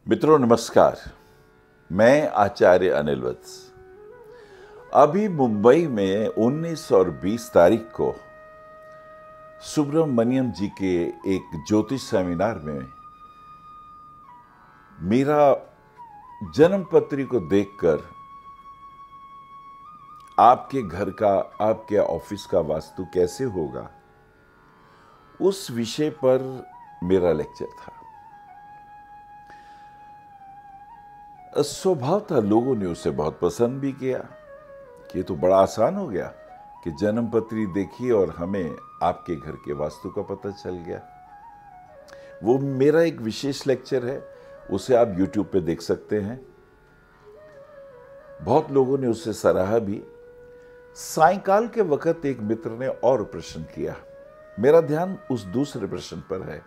मित्रों नमस्कार। मैं आचार्य अनिल वत्स। अभी मुंबई में 19 और 20 तारीख को सुब्रमण्यम जी के एक ज्योतिष सेमिनार में मेरा जन्मपत्री को देखकर आपके घर का, आपके ऑफिस का वास्तु कैसे होगा, उस विषय पर मेरा लेक्चर था। स्वभाव था लोगों ने उसे बहुत पसंद भी किया कि ये तो बड़ा आसान हो गया कि जन्मपत्री देखी और हमें आपके घर के वास्तु का पता चल गया। वो मेरा एक विशेष लेक्चर है, उसे आप YouTube पे देख सकते हैं। बहुत लोगों ने उसे सराहा भी। सायंकाल के वक्त एक मित्र ने और प्रश्न किया। मेरा ध्यान उस दूसरे प्रश्न पर है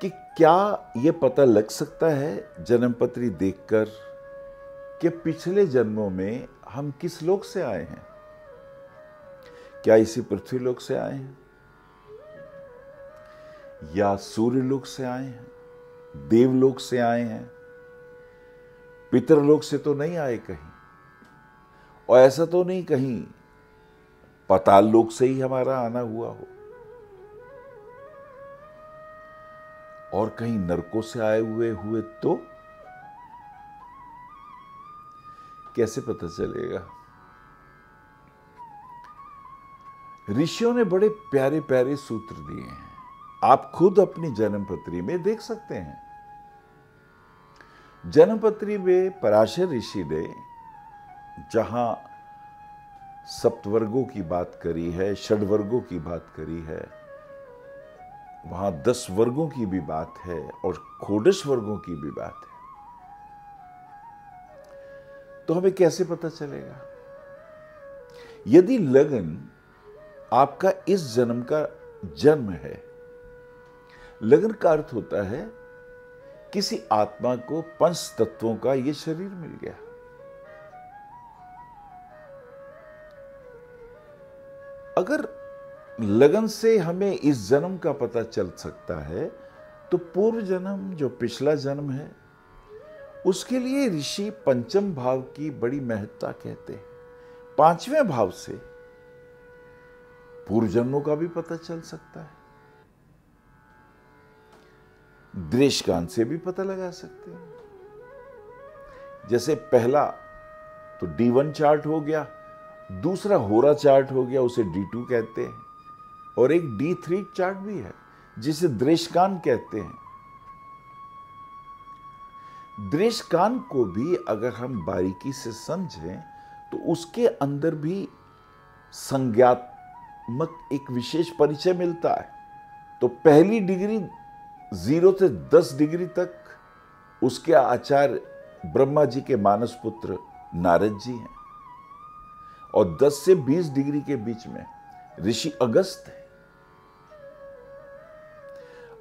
कि क्या यह पता लग सकता है जन्मपत्री देखकर कि पिछले जन्मों में हम किस लोक से आए हैं? क्या इसी पृथ्वी लोक से आए हैं या सूर्य लोक से आए हैं, देवलोक से आए हैं? पितरलोक से तो नहीं आए कहीं, और ऐसा तो नहीं कहीं पाताल लोक से ही हमारा आना हुआ हो, और कहीं नरकों से आए हुए तो कैसे पता चलेगा? ऋषियों ने बड़े प्यारे प्यारे सूत्र दिए हैं, आप खुद अपनी जन्मपत्री में देख सकते हैं। जन्मपत्री में पराशर ऋषि ने जहां सप्तवर्गों की बात करी है, षड्वर्गों की बात करी है, वहां 10 वर्गों की भी बात है और षोडश वर्गों की भी बात है। तो हमें कैसे पता चलेगा? यदि लगन आपका इस जन्म का जन्म है, लगन का अर्थ होता है किसी आत्मा को 5 तत्वों का यह शरीर मिल गया। अगर लगन से हमें इस जन्म का पता चल सकता है तो पूर्व जन्म, जो पिछला जन्म है, उसके लिए ऋषि पंचम भाव की बड़ी महत्ता कहते हैं। 5वें भाव से पूर्व जन्मों का भी पता चल सकता है। दृष्टांत से भी पता लगा सकते हैं। जैसे पहला तो D1 चार्ट हो गया, दूसरा होरा चार्ट हो गया, उसे D2 कहते हैं, और एक D3 चार्ट भी है जिसे दृष्टांत कहते हैं। दृष्टांत को भी अगर हम बारीकी से समझें तो उसके अंदर भी संज्ञात्मक एक विशेष परिचय मिलता है। तो पहली डिग्री 0 से 10 डिग्री तक उसके आचार्य ब्रह्मा जी के मानस पुत्र नारद जी हैं, और 10 से 20 डिग्री के बीच में ऋषि अगस्त है,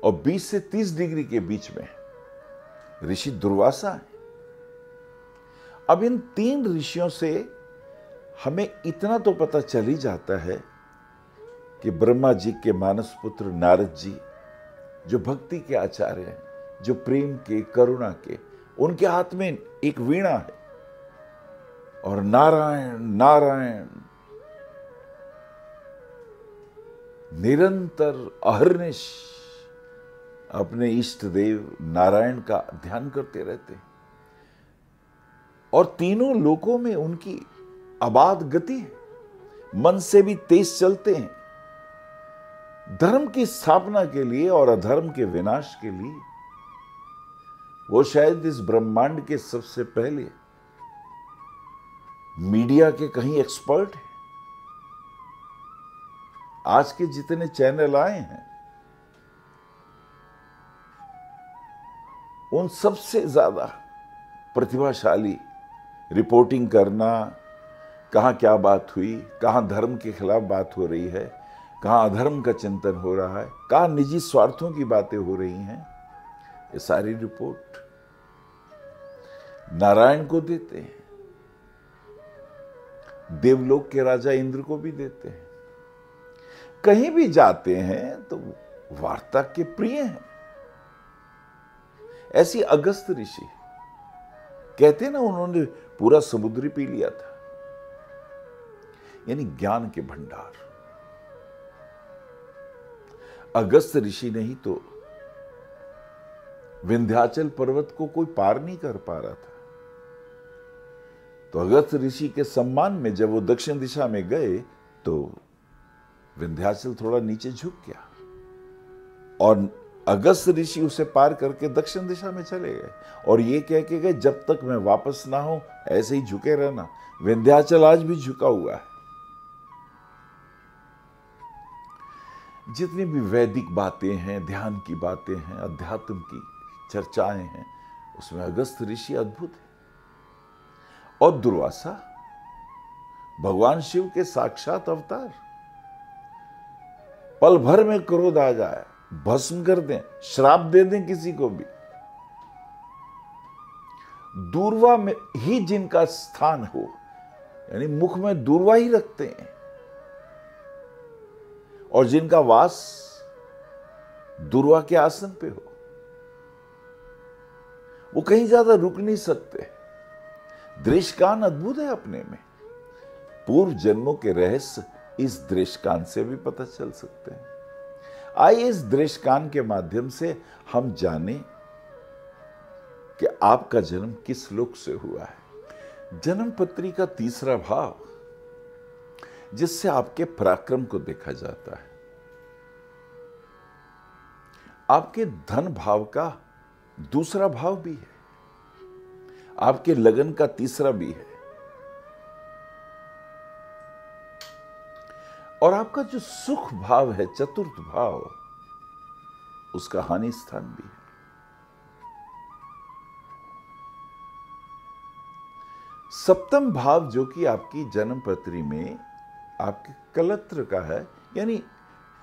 और 20 से 30 डिग्री के बीच में ऋषि दुर्वासा है। अब इन 3 ऋषियों से हमें इतना तो पता चल ही जाता है कि ब्रह्मा जी के मानस पुत्र नारद जी, जो भक्ति के आचार्य हैं, जो प्रेम के, करुणा के, उनके हाथ में एक वीणा है, और नारायण नारायण निरंतर अहर्निश अपने इष्ट देव नारायण का ध्यान करते रहते हैं, और तीनों लोकों में उनकी अबाध गति है, मन से भी तेज चलते हैं, धर्म की स्थापना के लिए और अधर्म के विनाश के लिए। वो शायद इस ब्रह्मांड के सबसे पहले मीडिया के कहीं एक्सपर्ट हैं। आज के जितने चैनल आए हैं, उन सबसे ज्यादा प्रतिभाशाली रिपोर्टिंग करना, कहां क्या बात हुई, कहां धर्म के खिलाफ बात हो रही है, कहां अधर्म का चिंतन हो रहा है, कहां निजी स्वार्थों की बातें हो रही हैं, ये सारी रिपोर्ट नारायण को देते हैं, देवलोक के राजा इंद्र को भी देते हैं। कहीं भी जाते हैं तो वार्ता के प्रिय हैं। ऐसी अगस्त ऋषि कहते ना, उन्होंने पूरा समुद्र ही पी लिया था, यानी ज्ञान के भंडार। अगस्त ऋषि ने ही तो विंध्याचल पर्वत को कोई पार नहीं कर पा रहा था। तो अगस्त ऋषि के सम्मान में जब वो दक्षिण दिशा में गए तो विंध्याचल थोड़ा नीचे झुक गया और अगस्त ऋषि उसे पार करके दक्षिण दिशा में चले गए और ये कह के गए, जब तक मैं वापस ना हूं ऐसे ही झुके रहना। विंध्याचल आज भी झुका हुआ है। जितनी भी वैदिक बातें हैं, ध्यान की बातें हैं, अध्यात्म की चर्चाएं हैं, उसमें अगस्त ऋषि अद्भुत है। और दुर्वासा भगवान शिव के साक्षात अवतार। पल भर में क्रोध आ जाए, भस्म कर दें, श्राप दे दें किसी को भी। दूर्वा में ही जिनका स्थान हो, यानी मुख में दूर्वा ही रखते हैं, और जिनका वास दूर्वा के आसन पे हो, वो कहीं ज्यादा रुक नहीं सकते। दृष्कान अद्भुत है अपने में। पूर्व जन्मों के रहस्य इस दृष्कान से भी पता चल सकते हैं। आइए इस दृष्कान के माध्यम से हम जानें कि आपका जन्म किस लोक से हुआ है। जन्म पत्री का तीसरा भाव, जिससे आपके पराक्रम को देखा जाता है। आपके धन भाव का दूसरा भाव भी है, आपके लगन का तीसरा भी है, और आपका जो सुख भाव है, चतुर्थ भाव, उसका हानि स्थान भी है। सप्तम भाव जो कि आपकी जन्म पत्री में आपके कलत्र का है, यानी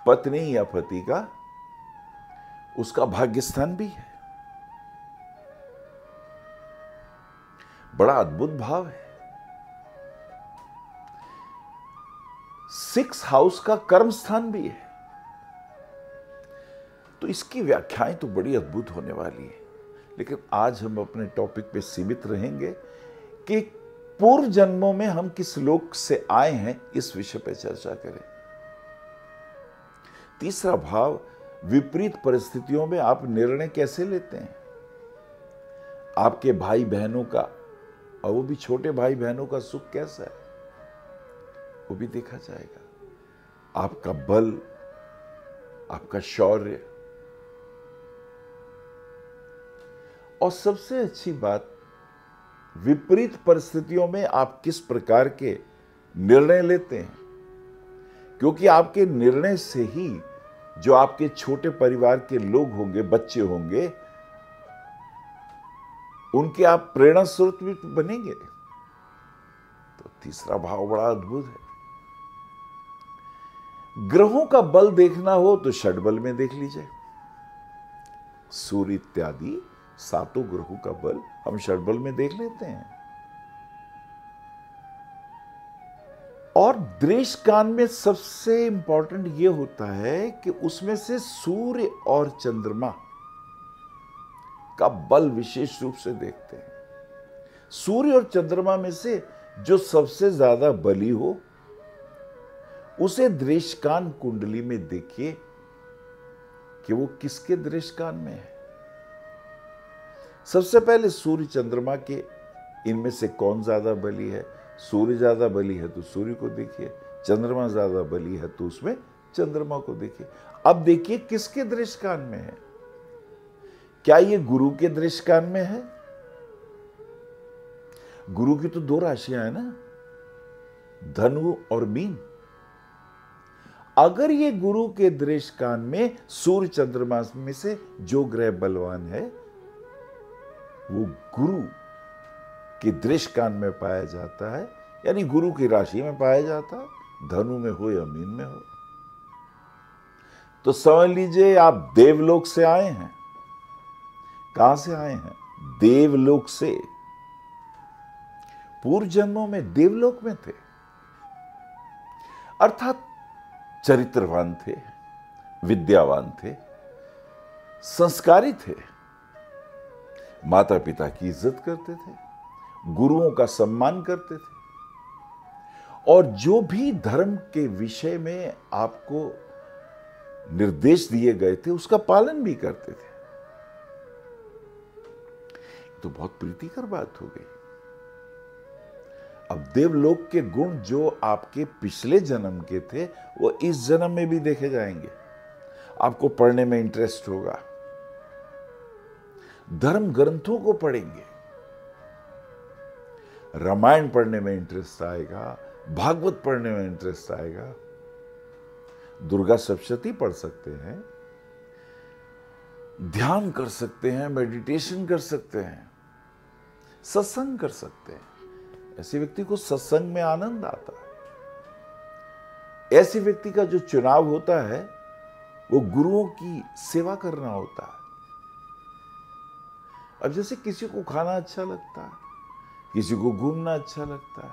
पत्नी या पति का, उसका भाग्य स्थान भी है। बड़ा अद्भुत भाव है। 6 हाउस का कर्म स्थान भी है। तो इसकी व्याख्याएं तो बड़ी अद्भुत होने वाली है, लेकिन आज हम अपने टॉपिक पे सीमित रहेंगे कि पूर्व जन्मों में हम किस लोक से आए हैं, इस विषय पे चर्चा करें। तीसरा भाव, विपरीत परिस्थितियों में आप निर्णय कैसे लेते हैं। आपके भाई बहनों का, और वो भी छोटे भाई बहनों का सुख कैसा है, वो भी देखा जाएगा। आपका बल, आपका शौर्य, और सबसे अच्छी बात, विपरीत परिस्थितियों में आप किस प्रकार के निर्णय लेते हैं, क्योंकि आपके निर्णय से ही जो आपके छोटे परिवार के लोग होंगे, बच्चे होंगे, उनके आप प्रेरणा स्रोत भी बनेंगे। तो तीसरा भाव बड़ा अद्भुत है। ग्रहों का बल देखना हो तो षटबल में देख लीजिए। सूर्य इत्यादि 7 ग्रहों का बल हम षटबल में देख लेते हैं। और दृष्कान में सबसे इंपॉर्टेंट यह होता है कि उसमें से सूर्य और चंद्रमा का बल विशेष रूप से देखते हैं। सूर्य और चंद्रमा में से जो सबसे ज्यादा बली हो, उसे दृष्कान कुंडली में देखिए कि वो किसके दृष्कान में है। सबसे पहले सूर्य चंद्रमा के इनमें से कौन ज्यादा बली है। सूर्य ज्यादा बली है तो सूर्य को देखिए, चंद्रमा ज्यादा बली है तो उसमें चंद्रमा को देखिए। अब देखिए किसके दृष्कान में है। क्या ये गुरु के दृष्कान में है। गुरु की तो 2 राशियां हैं ना, धनु और मीन। अगर ये गुरु के दृष्कान में सूर्य चंद्रमा में से जो ग्रह बलवान है, वो गुरु के दृष्कान में पाया जाता है, यानी गुरु की राशि में पाया जाता है, धनु में हो या मीन में हो। तो समझ लीजिए आप देवलोक से आए हैं। कहां से आए हैं? देवलोक से। पूर्व जन्मों में देवलोक में थे, अर्थात चरित्रवान थे, विद्यावान थे, संस्कारी थे। माता पिता की इज्जत करते थे, गुरुओं का सम्मान करते थे, और जो भी धर्म के विषय में आपको निर्देश दिए गए थे उसका पालन भी करते थे। तो बहुत प्रीतिकर बात हो गई। अब देवलोक के गुण जो आपके पिछले जन्म के थे वो इस जन्म में भी देखे जाएंगे। आपको पढ़ने में इंटरेस्ट होगा, धर्म ग्रंथों को पढ़ेंगे, रामायण पढ़ने में इंटरेस्ट आएगा, भागवत पढ़ने में इंटरेस्ट आएगा, दुर्गा सप्तशती पढ़ सकते हैं, ध्यान कर सकते हैं, मेडिटेशन कर सकते हैं, सत्संग कर सकते हैं। ऐसे व्यक्ति को सत्संग में आनंद आता है। ऐसे व्यक्ति का जो चुनाव होता है वो गुरुओं की सेवा करना होता है। अब जैसे किसी को खाना अच्छा लगता है, किसी को घूमना अच्छा लगता है,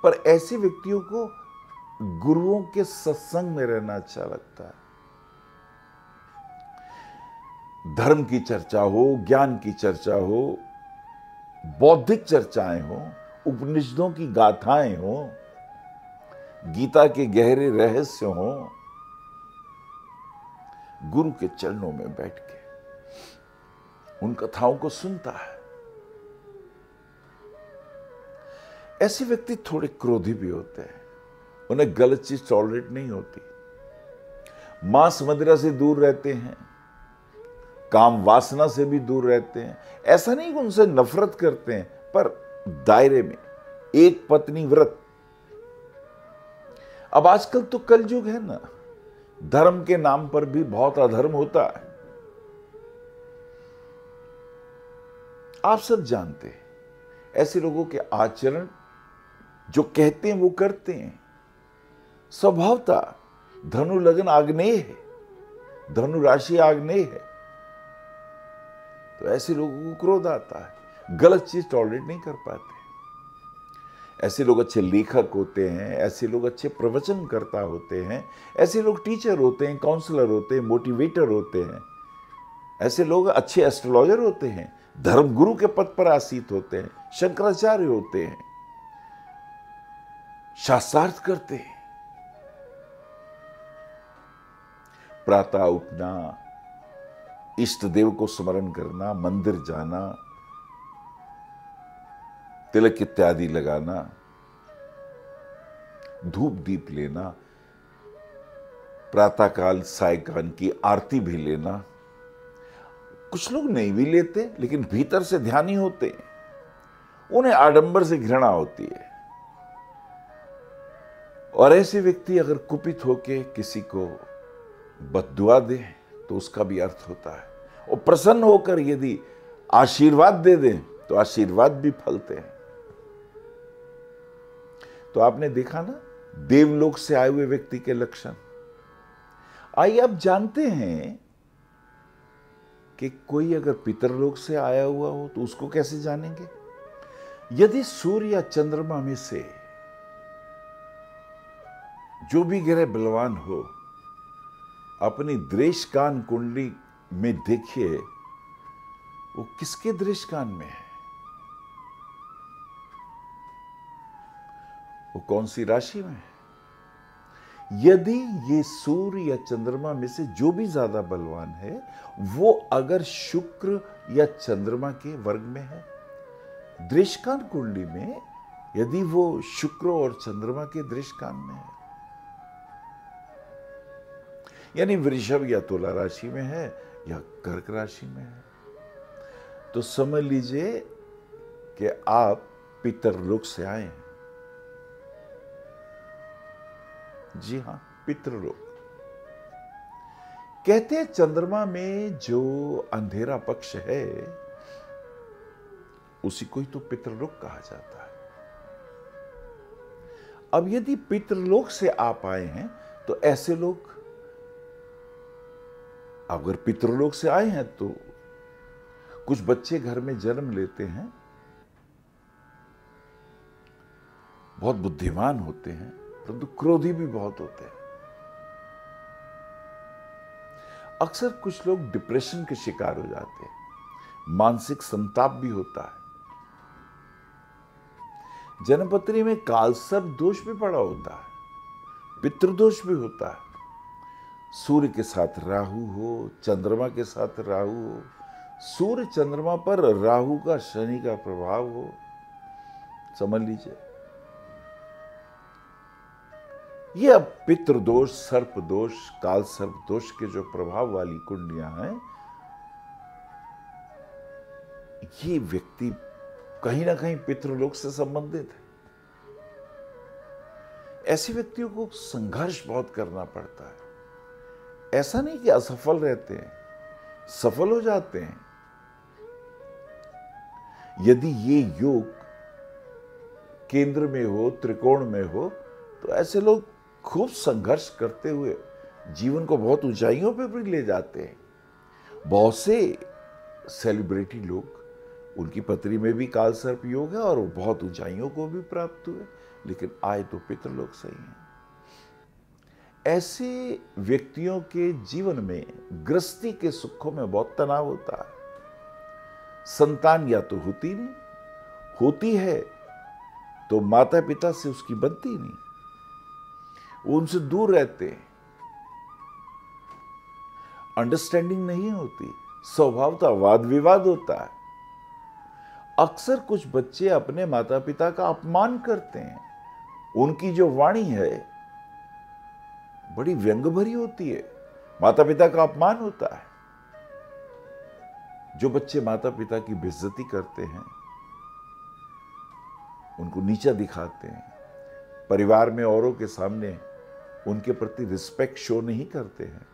पर ऐसे व्यक्तियों को गुरुओं के सत्संग में रहना अच्छा लगता है। धर्म की चर्चा हो, ज्ञान की चर्चा हो, बौद्धिक चर्चाएं हो, उपनिषदों की गाथाएं हो, गीता के गहरे रहस्य हो, गुरु के चरणों में बैठ के उन कथाओं को सुनता है। ऐसे व्यक्ति थोड़े क्रोधी भी होते हैं, उन्हें गलत चीज टॉलरेट नहीं होती, मांस मदिरा से दूर रहते हैं, काम वासना से भी दूर रहते हैं। ऐसा नहीं कि उनसे नफरत करते हैं, पर दायरे में एक पत्नी व्रत। अब आजकल तो कलयुग है ना, धर्म के नाम पर भी बहुत अधर्म होता है। आप सब जानते हैं ऐसे लोगों के आचरण जो कहते हैं वो करते हैं। स्वभावतः धनु लग्न आग्नेय है, धनु राशि आग्नेय है, तो ऐसे लोगों को क्रोध आता है, गलत चीज टॉलरेट नहीं कर पाते। ऐसे लोग अच्छे लेखक होते हैं, ऐसे लोग अच्छे प्रवचनकर्ता होते हैं, ऐसे लोग टीचर होते हैं, काउंसलर होते हैं, मोटिवेटर होते हैं, ऐसे लोग अच्छे एस्ट्रोलॉजर होते हैं, धर्मगुरु के पद पर आसीत होते हैं, शंकराचार्य होते हैं, शास्त्रार्थ करते हैं। प्रातः उठना, इष्ट देव को स्मरण करना, मंदिर जाना, तिलक इत्यादि लगाना, धूप दीप लेना, प्रातःकाल सायकाल की आरती भी लेना। कुछ लोग नहीं भी लेते लेकिन भीतर से ध्यानी होते हैं, उन्हें आडंबर से घृणा होती है। और ऐसे व्यक्ति अगर कुपित होके किसी को बद्दुआ दे तो उसका भी अर्थ होता है, और प्रसन्न होकर यदि आशीर्वाद दे दें तो आशीर्वाद भी फलते हैं। तो आपने देखा ना देवलोक से आए हुए व्यक्ति के लक्षण। आइए आप जानते हैं कि कोई अगर पितरलोक से आया हुआ हो तो उसको कैसे जानेंगे? यदि सूर्य या चंद्रमा में से जो भी ग्रह बलवान हो, अपनी दृष्टकान कुंडली में देखिए वो किसके दृष्टकान में है, वो कौन सी राशि में है। यदि ये सूर्य या चंद्रमा में से जो भी ज्यादा बलवान है वो अगर शुक्र या चंद्रमा के वर्ग में है, दृष्टकान कुंडली में यदि वो शुक्र और चंद्रमा के दृष्टकान में है, यानी वृषभ या तुला राशि में है या कर्क राशि में है, तो समझ लीजिए कि आप पितरलोक से आए हैं। जी हां, पितृलोक। कहते हैं चंद्रमा में जो अंधेरा पक्ष है उसी को ही तो पितृलोक कहा जाता है। अब यदि पितृलोक से आप आए हैं तो ऐसे लोग अगर पितृलोक से आए हैं तो कुछ बच्चे घर में जन्म लेते हैं, बहुत बुद्धिमान होते हैं परंतु क्रोधी भी बहुत होते हैं। अक्सर कुछ लोग डिप्रेशन के शिकार हो जाते हैं, मानसिक संताप भी होता है। जन्मपत्री में कालसर्प दोष भी पड़ा होता है, पितृदोष भी होता है। सूर्य के साथ राहु हो, चंद्रमा के साथ राहु हो, सूर्य चंद्रमा पर राहु का शनि का प्रभाव हो, समझ लीजिए ये अब पितृदोष, सर्प दोष, काल सर्प दोष के जो प्रभाव वाली कुंडलियां हैं, ये व्यक्ति कहीं ना कहीं पितृलोक से संबंधित है। ऐसे व्यक्तियों को संघर्ष बहुत करना पड़ता है। ऐसा नहीं कि असफल रहते हैं, सफल हो जाते हैं। यदि ये योग केंद्र में हो, त्रिकोण में हो, तो ऐसे लोग खूब संघर्ष करते हुए जीवन को बहुत ऊंचाइयों पे भी ले जाते हैं। बहुत से सेलिब्रिटी लोग, उनकी पत्री में भी काल सर्प योग है और वो बहुत ऊंचाइयों को भी प्राप्त हुए, लेकिन आए तो पितृलोक से ही हैं। ऐसे व्यक्तियों के जीवन में गृहस्थी के सुखों में बहुत तनाव होता है। संतान या तो होती नहीं, होती है तो माता पिता से उसकी बनती नहीं, वो उनसे दूर रहते हैं, अंडरस्टैंडिंग नहीं होती, स्वभावतः वाद विवाद होता है। अक्सर कुछ बच्चे अपने माता पिता का अपमान करते हैं। उनकी जो वाणी है बड़ी व्यंग भरी होती है, माता पिता का अपमान होता है। जो बच्चे माता पिता की बेइज्जती करते हैं, उनको नीचा दिखाते हैं, परिवार में औरों के सामने उनके प्रति रिस्पेक्ट शो नहीं करते हैं,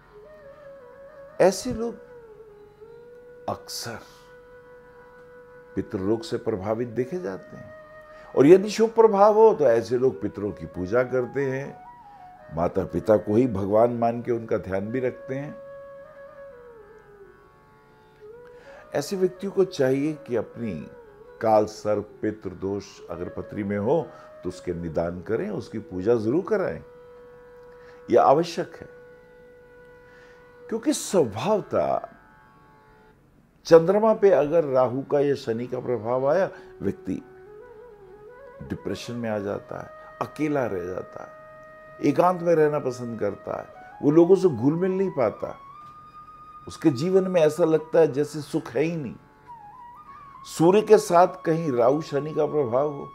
ऐसे लोग अक्सर पितृलोक से प्रभावित देखे जाते हैं। और यदि शुभ प्रभाव हो तो ऐसे लोग पितरों की पूजा करते हैं, माता पिता को ही भगवान मान के उनका ध्यान भी रखते हैं। ऐसे व्यक्तियों को चाहिए कि अपनी काल सर्प पितृ दोष अगर पत्री में हो तो उसके निदान करें, उसकी पूजा जरूर कराएं, यह आवश्यक है। क्योंकि स्वभावतः चंद्रमा पे अगर राहु का या शनि का प्रभाव आया, व्यक्ति डिप्रेशन में आ जाता है, अकेला रह जाता है, एकांत में रहना पसंद करता है, वो लोगों से घुल मिल नहीं पाता, उसके जीवन में ऐसा लगता है जैसे सुख है ही नहीं। सूर्य के साथ कहीं राहु शनि का प्रभाव हो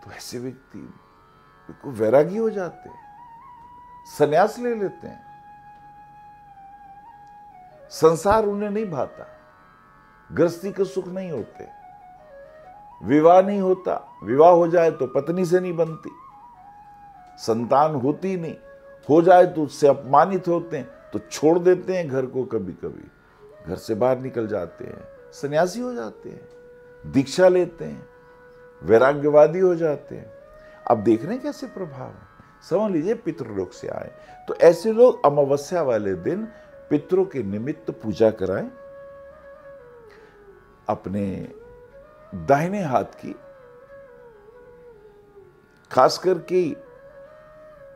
तो ऐसे व्यक्ति को वैरागी हो जाते हैं, संन्यास ले लेते हैं, संसार उन्हें नहीं भाता, गृहस्थी के सुख नहीं होते, विवाह नहीं होता, विवाह हो जाए तो पत्नी से नहीं बनती, संतान होती नहीं, हो जाए तो उससे अपमानित होते हैं, तो छोड़ देते हैं घर को, कभी कभी घर से बाहर निकल जाते हैं, सन्यासी हो जाते हैं, दीक्षा लेते हैं, वैराग्यवादी हो जाते हैं। अब देख रहे हैं कैसे प्रभाव है। समझ लीजिए पितृलोक से आए तो ऐसे लोग अमावस्या वाले दिन पितरों के निमित्त पूजा कराएं। अपने दाहिने हाथ की, खासकर के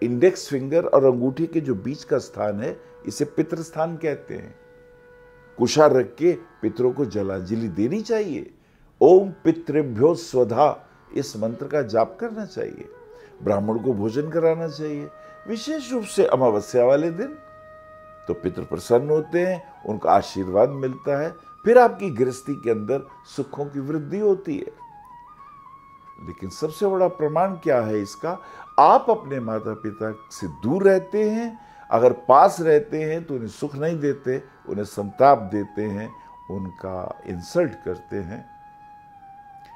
इंडेक्स फिंगर और अंगूठी के जो बीच का स्थान है, इसे पितृ स्थान कहते हैं। कुशार रख के पितरों को जलांजलि देनी चाहिए। ओम पितृभ्यो स्वधा इस मंत्र का जाप करना चाहिए। ब्राह्मण को भोजन कराना चाहिए, विशेष रूप से अमावस्या वाले दिन। तो पितृ प्रसन्न होते हैं, उनका आशीर्वाद मिलता है, फिर आपकी गृहस्थी के अंदर सुखों की वृद्धि होती है। लेकिन सबसे बड़ा प्रमाण क्या है इसका? आप अपने माता पिता से दूर रहते हैं, अगर पास रहते हैं तो उन्हें सुख नहीं देते, उन्हें संताप देते हैं, उनका इंसल्ट करते हैं।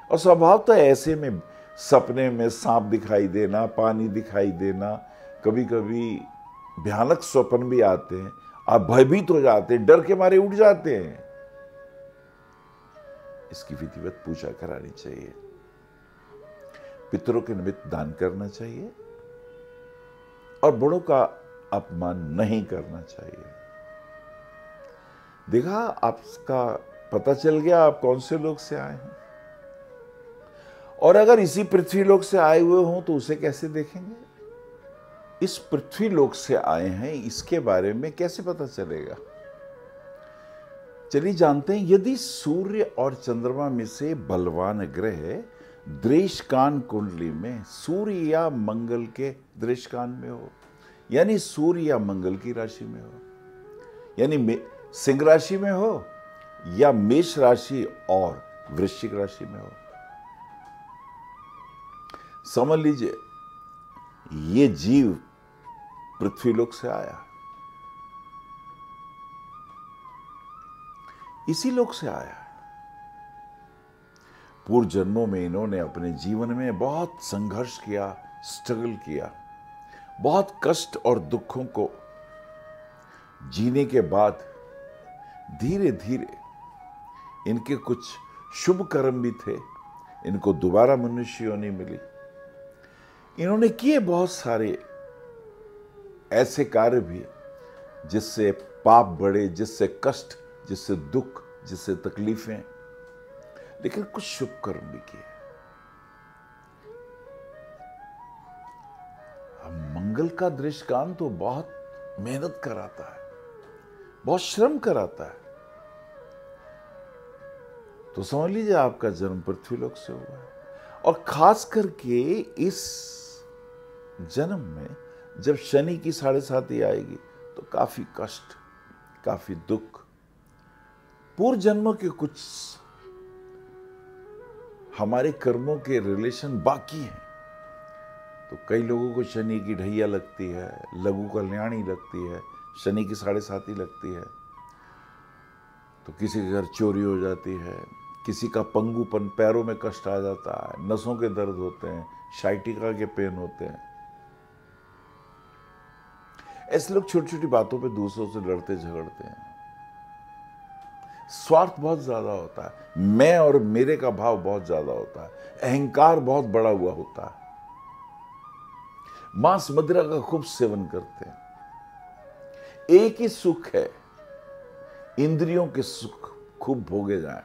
और स्वभाव तो ऐसे में सपने में सांप दिखाई देना, पानी दिखाई देना, कभी कभी भयानक स्वप्न भी आते हैं, आप भयभीत हो जाते हैं, डर के मारे उठ जाते हैं। इसकी विधिवत पूजा करानी चाहिए, पितरों के निमित्त दान करना चाहिए और बड़ों का अपमान नहीं करना चाहिए। देखा, आपका पता चल गया आप कौन से लोग से आए हैं। और अगर इसी पृथ्वी लोक से आए हुए हों तो उसे कैसे देखेंगे? इस पृथ्वी लोक से आए हैं, इसके बारे में कैसे पता चलेगा? चलिए जानते हैं, यदि सूर्य और चंद्रमा में से बलवान ग्रह दृष्टकान कुंडली में सूर्य या मंगल के दृष्टकान में हो, यानी सूर्य या मंगल की राशि में हो, यानी सिंह राशि में हो या मेष राशि और वृश्चिक राशि में हो, समझ लीजिए ये जीव पृथ्वीलोक से आया, इसी लोक से आया। पूर्व जन्मों में इन्होंने अपने जीवन में बहुत संघर्ष किया, स्ट्रगल किया, बहुत कष्ट और दुखों को जीने के बाद धीरे धीरे इनके कुछ शुभ कर्म भी थे, इनको दोबारा मनुष्य योनि मिली। इन्होंने किए बहुत सारे ऐसे कार्य भी जिससे पाप बढ़े, जिससे कष्ट, जिससे दुख, जिससे तकलीफें, लेकिन कुछ शुभ कर्म भी किए। मंगल का दृष्टकान तो बहुत मेहनत कराता है, बहुत श्रम कराता है। तो समझ लीजिए आपका जन्म पृथ्वीलोक से हुआ है, और खास करके इस जन्म में जब शनि की 7.5 आएगी तो काफी कष्ट, काफी दुख, पूर्व जन्मों के कुछ हमारे कर्मों के रिलेशन बाकी हैं। तो कई लोगों को शनि की ढैया लगती है, लघु कल्याणी लगती है, शनि की 7.5 लगती है, तो किसी के घर चोरी हो जाती है, किसी का पंगुपन, पैरों में कष्ट आ जाता है, नसों के दर्द होते हैं, शाइटिका के पेन होते हैं। ऐसे लोग छोटी छोटी बातों पे दूसरों से लड़ते झगड़ते हैं। स्वार्थ बहुत ज्यादा होता है, मैं और मेरे का भाव बहुत ज्यादा होता है, अहंकार बहुत बड़ा हुआ होता है, मांस मदिरा का खूब सेवन करते हैं। एक ही सुख है, इंद्रियों के सुख खूब भोगे जाए।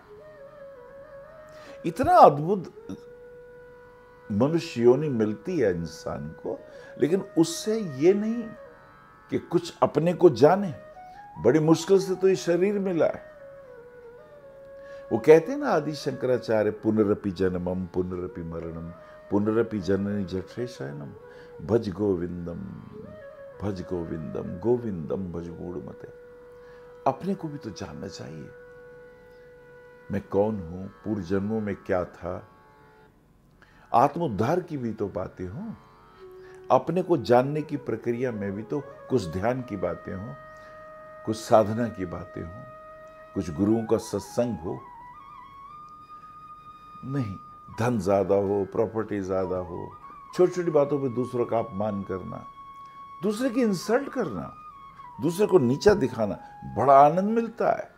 इतना अद्भुत मनुष्य योनि मिलती है इंसान को, लेकिन उससे ये नहीं कि कुछ अपने को जाने। बड़ी मुश्किल से तो ये शरीर मिला है। वो कहते हैं ना आदि शंकराचार्य, पुनरपि जन्मम पुनरपि मरणम पुनरपि जननी जठरे शयनम भज गोविंदम गोविंदम भज मूढ़मते। अपने को भी तो जानना चाहिए, मैं कौन हूं, पूर्व जन्मों में क्या था। आत्मोद्धार की भी तो बातें हों, अपने को जानने की प्रक्रिया में भी तो कुछ ध्यान की बातें हों, कुछ साधना की बातें हों, कुछ गुरुओं का सत्संग हो। नहीं, धन ज्यादा हो, प्रॉपर्टी ज्यादा हो, छोटी छोटी बातों पे दूसरों का अपमान करना, दूसरे की इंसल्ट करना, दूसरे को नीचा दिखाना, बड़ा आनंद मिलता है।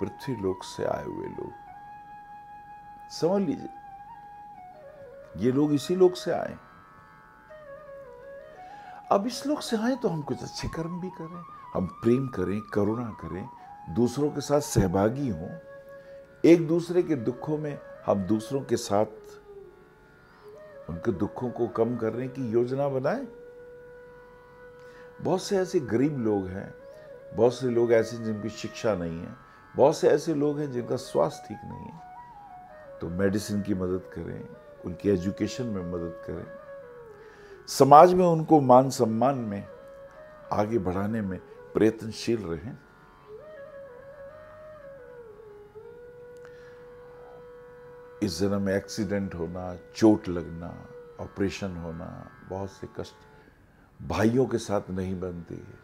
पृथ्वी लोक से आए हुए लोग, समझ लीजिए ये लोग इसी लोक से आए। अब इस लोक से आए तो हम कुछ अच्छे कर्म भी करें, हम प्रेम करें, करुणा करें, दूसरों के साथ सहभागी हों, एक दूसरे के दुखों में हम दूसरों के साथ उनके दुखों को कम करने की योजना बनाएं। बहुत से ऐसे गरीब लोग हैं, बहुत से लोग ऐसे जिनकी शिक्षा नहीं है, बहुत से ऐसे लोग हैं जिनका स्वास्थ्य ठीक नहीं है, तो मेडिसिन की मदद करें, उनकी एजुकेशन में मदद करें, समाज में उनको मान सम्मान में आगे बढ़ाने में प्रयत्नशील रहें। इस जन्म में एक्सीडेंट होना, चोट लगना, ऑपरेशन होना, बहुत से कष्ट भाइयों के साथ नहीं बनती है।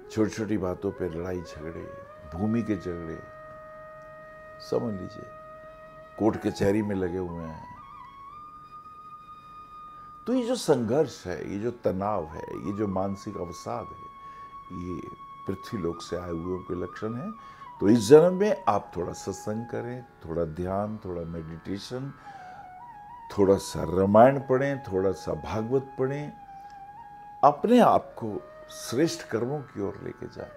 छोटी छोटी बातों पे लड़ाई झगड़े, भूमि के झगड़े, समझ लीजिए कोर्ट कचहरी में लगे हुए हैं। तो ये जो संघर्ष है, ये जो तनाव है, ये जो मानसिक अवसाद है, ये पृथ्वी लोक से आए हुए के लक्षण है। तो इस जन्म में आप थोड़ा सत्संग करें, थोड़ा ध्यान, थोड़ा मेडिटेशन, थोड़ा सा रामायण पढ़ें, थोड़ा सा भागवत पढ़ें, अपने आप को श्रेष्ठ कर्मों की ओर लेके जाएं।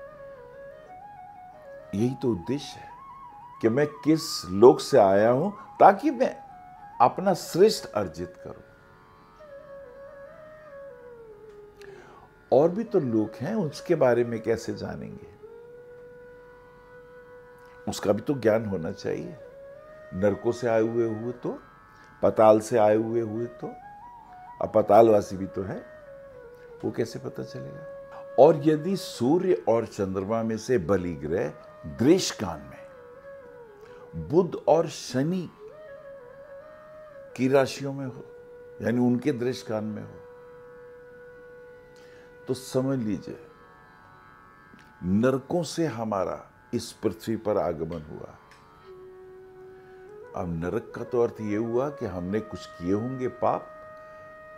यही तो उद्देश्य है कि मैं किस लोक से आया हूं, ताकि मैं अपना श्रेष्ठ अर्जित करूं। और भी तो लोग हैं, उसके बारे में कैसे जानेंगे? उसका भी तो ज्ञान होना चाहिए। नरकों से आए हुए तो, पाताल से आए हुए तो, अब पातालवासी भी तो है, वो कैसे पता चलेगा? और यदि सूर्य और चंद्रमा में से बलि ग्रह दृष्कान में बुध और शनि की राशियों में हो, यानी उनके दृष्कान में हो, तो समझ लीजिए नरकों से हमारा इस पृथ्वी पर आगमन हुआ। अब नरक का तो अर्थ यह हुआ कि हमने कुछ किए होंगे पाप,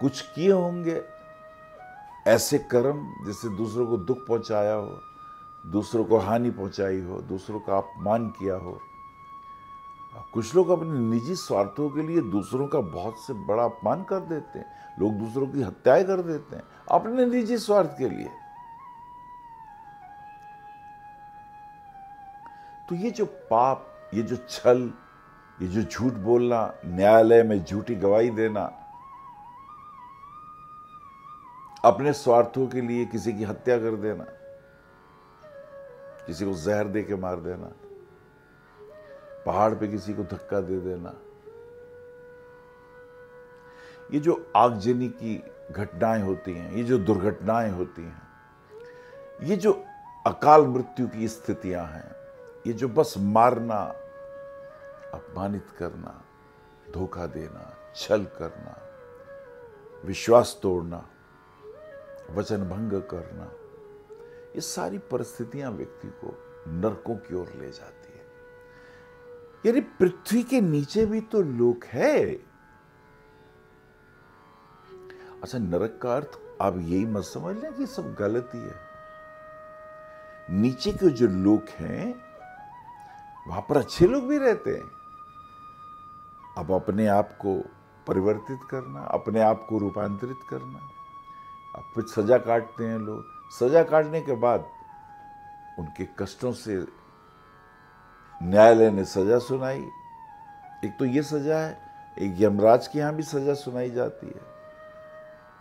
कुछ किए होंगे ऐसे कर्म जिससे दूसरों को दुख पहुंचाया हो, दूसरों को हानि पहुंचाई हो, दूसरों का अपमान किया हो। कुछ लोग अपने निजी स्वार्थों के लिए दूसरों का बहुत से बड़ा अपमान कर देते हैं। लोग दूसरों की हत्याएं कर देते हैं अपने निजी स्वार्थ के लिए। तो ये जो पाप, ये जो छल, ये जो झूठ बोलना, न्यायालय में झूठी गवाही देना, अपने स्वार्थों के लिए किसी की हत्या कर देना, किसी को जहर दे के मार देना, पहाड़ पे किसी को धक्का दे देना, ये जो आगजनी की घटनाएं होती हैं, ये जो दुर्घटनाएं होती हैं, ये जो अकाल मृत्यु की स्थितियां हैं, ये जो बस मारना, अपमानित करना, धोखा देना, छल करना, विश्वास तोड़ना, वचन भंग करना, ये सारी परिस्थितियां व्यक्ति को नरकों की ओर ले जाती है। यानी पृथ्वी के नीचे भी तो लोक है। अच्छा, नरक का अर्थ आप यही मत समझ लें कि सब गलत ही है। नीचे के जो लोग हैं वहां पर अच्छे लोग भी रहते हैं। अब अपने आप को परिवर्तित करना, अपने आप को रूपांतरित करना। अब फिर सजा काटते हैं लोग। सजा काटने के बाद उनके कष्टों से न्यायालय ने सजा सुनाई। एक तो ये सजा है, एक यमराज के यहां भी सजा सुनाई जाती है।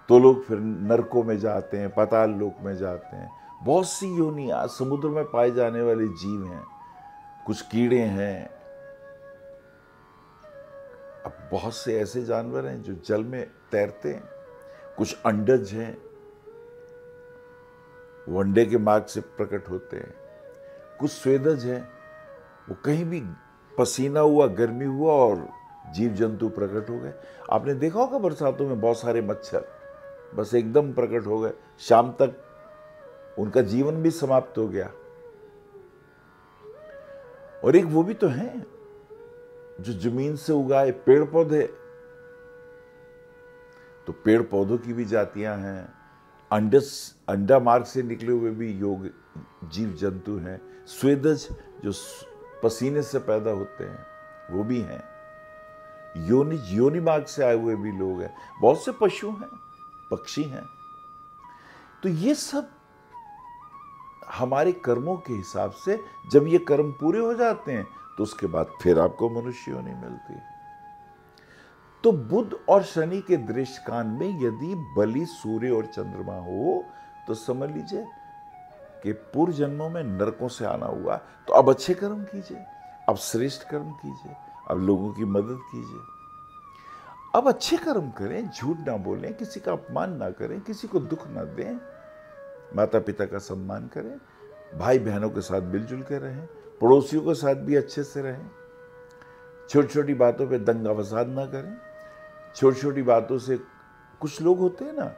तो लोग फिर नरकों में जाते हैं, पाताल लोक में जाते हैं। बहुत सी योनियां समुद्र में पाए जाने वाले जीव हैं, कुछ कीड़े हैं, अब बहुत से ऐसे जानवर हैं जो जल में तैरते हैं, कुछ अंडज हैं, वो अंडे के मार्ग से प्रकट होते हैं, कुछ स्वेदज हैं, वो कहीं भी पसीना हुआ, गर्मी हुआ और जीव जंतु प्रकट हो गए। आपने देखा होगा बरसातों में बहुत सारे मच्छर बस एकदम प्रकट हो गए, शाम तक उनका जीवन भी समाप्त हो गया। और एक वो भी तो हैं जो जमीन से उगाए पेड़ पौधे, तो पेड़ पौधों की भी जातियां हैं। अंडा मार्ग से निकले हुए भी योग जीव जंतु हैं। स्वेदज जो पसीने से पैदा होते हैं वो भी हैं। योनि मार्ग से आए हुए भी लोग हैं। बहुत से पशु हैं, पक्षी हैं। तो ये सब हमारे कर्मों के हिसाब से जब ये कर्म पूरे हो जाते हैं तो उसके बाद फिर आपको मनुष्य योनि मिलती है। तो बुध और शनि के दृष्टकान में यदि बलि सूर्य और चंद्रमा हो तो समझ लीजिए कि पूर्व जन्मों में नरकों से आना हुआ। तो अब अच्छे कर्म कीजिए, अब श्रेष्ठ कर्म कीजिए, अब लोगों की मदद कीजिए, अब अच्छे कर्म करें, झूठ ना बोलें, किसी का अपमान ना करें, किसी को दुख ना दें, माता पिता का सम्मान करें, भाई बहनों के साथ मिलजुल कर रहें, पड़ोसियों के साथ भी अच्छे से रहें, छोटी छोटी बातों पे दंगा फसाद ना करें। छोटी छोटी बातों से कुछ लोग होते हैं ना,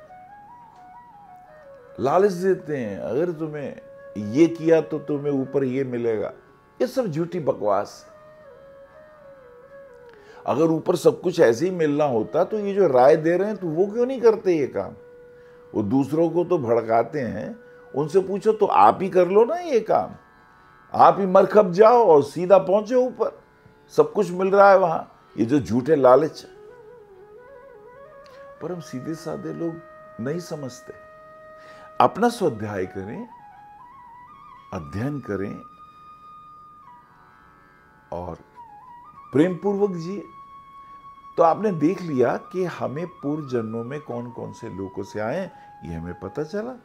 लालच देते हैं, अगर तुम्हें ये किया तो तुम्हें ऊपर ये मिलेगा। ये सब झूठी बकवास। अगर ऊपर सब कुछ ऐसे ही मिलना होता तो ये जो राय दे रहे हैं तो वो क्यों नहीं करते ये काम? वो दूसरों को तो भड़काते हैं। उनसे पूछो तो आप ही कर लो ना ये काम, आप ही मरखप जाओ और सीधा पहुंचे ऊपर, सब कुछ मिल रहा है वहां। ये जो झूठे लालच, पर हम सीधे साधे लोग नहीं समझते। अपना स्वाध्याय करें, अध्ययन करें और प्रेम पूर्वक जिए तो आपने देख लिया कि हमें पूर्व जन्मों में कौन कौन से लोगों से आए, ये हमें पता चला।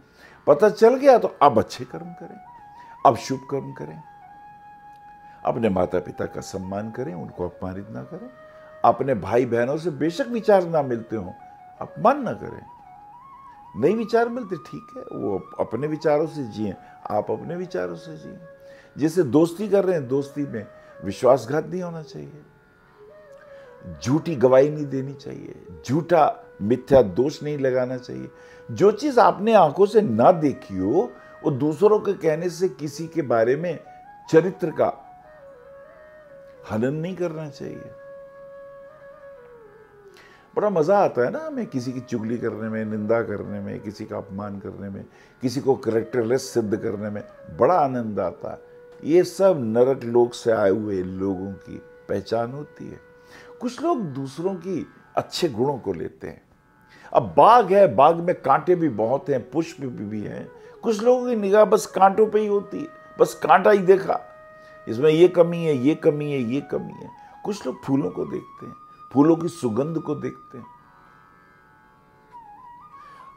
पता चल गया तो अब अच्छे कर्म करें, अब शुभ कर्म करें, अपने माता पिता का सम्मान करें, उनको अपमानित ना करें, अपने भाई बहनों से बेशक विचार ना मिलते हो अपमान ना करें। नहीं विचार मिलते ठीक है, वो अपने विचारों से जिए, आप अपने विचारों से जिए। जैसे दोस्ती कर रहे हैं, दोस्ती में विश्वासघात नहीं होना चाहिए, झूठी गवाही नहीं देनी चाहिए, झूठा मिथ्या दोष नहीं लगाना चाहिए। जो चीज आपने आंखों से ना देखी हो वो दूसरों के कहने से किसी के बारे में चरित्र का हनन नहीं करना चाहिए। बड़ा मजा आता है ना हमें किसी की चुगली करने में, निंदा करने में, किसी का अपमान करने में, किसी को कैरेक्टरलेस सिद्ध करने में बड़ा आनंद आता है। ये सब नरक लोक से आए हुए लोगों की पहचान होती है। कुछ लोग दूसरों की अच्छे गुणों को लेते हैं। अब बाग है, बाग में कांटे भी बहुत हैं, पुष्प भी हैं। कुछ लोगों की निगाह बस कांटों पे ही होती है, बस कांटा ही देखा, इसमें ये कमी है, ये कमी है, ये कमी है। कुछ लोग फूलों को देखते हैं, फूलों की सुगंध को देखते हैं।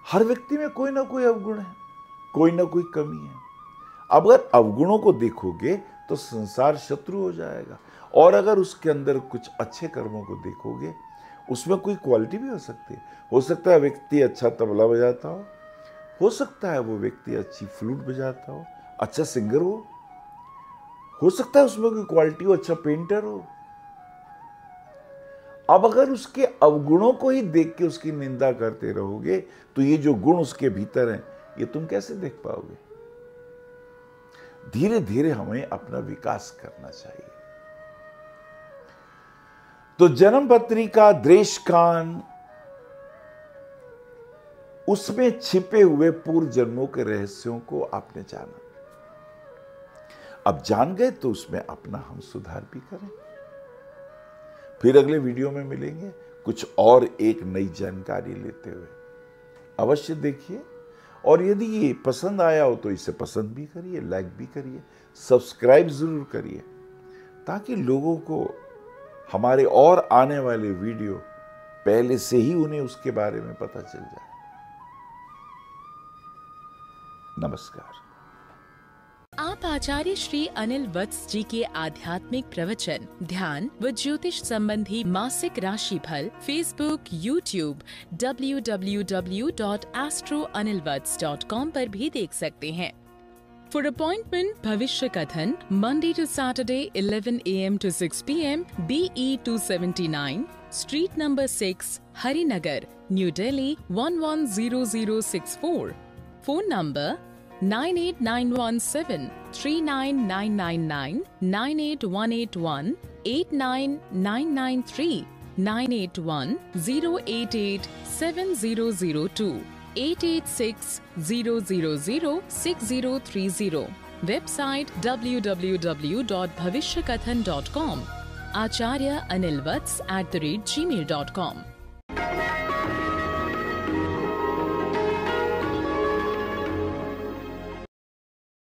हर व्यक्ति में कोई ना कोई अवगुण है, कोई ना कोई कमी है। अगर अवगुणों को देखोगे तो संसार शत्रु हो जाएगा, और अगर उसके अंदर कुछ अच्छे कर्मों को देखोगे उसमें कोई क्वालिटी भी हो सकती है। हो सकता है व्यक्ति अच्छा तबला बजाता हो सकता है वो व्यक्ति अच्छी फ्लूट बजाता हो, अच्छा सिंगर हो सकता है उसमें कोई क्वालिटी हो, अच्छा पेंटर हो। अब अगर उसके अवगुणों को ही देख के उसकी निंदा करते रहोगे तो ये जो गुण उसके भीतर हैं ये तुम कैसे देख पाओगे? धीरे धीरे हमें अपना विकास करना चाहिए। तो जन्म पत्रिका, देशकान, उसमें छिपे हुए पूर्व जन्मों के रहस्यों को आपने जाना। अब जान गए तो उसमें अपना हम सुधार भी करें। फिर अगले वीडियो में मिलेंगे कुछ और एक नई जानकारी लेते हुए। अवश्य देखिए, और यदि ये पसंद आया हो तो इसे पसंद भी करिए, लाइक भी करिए, सब्सक्राइब जरूर करिए, ताकि लोगों को हमारे और आने वाले वीडियो पहले से ही उन्हें उसके बारे में पता चल जाए। नमस्कार। आप आचार्य श्री अनिल वत्स जी के आध्यात्मिक प्रवचन, ध्यान व ज्योतिष संबंधी मासिक राशिफल फेसबुक, यूट्यूब, www.astroanilvats.com पर भी देख सकते हैं। For appointment, भविष्य कथन, Monday to Saturday, 11 a.m. to 6 p.m. BE 279, Street number 6, Harinagar, New Delhi 110064. Phone number 98917 39999 98181 89993 981 088 7002 886-000-6030. Website www.bhavishyakathan.com. Acharya Anil Vats @gmail.com.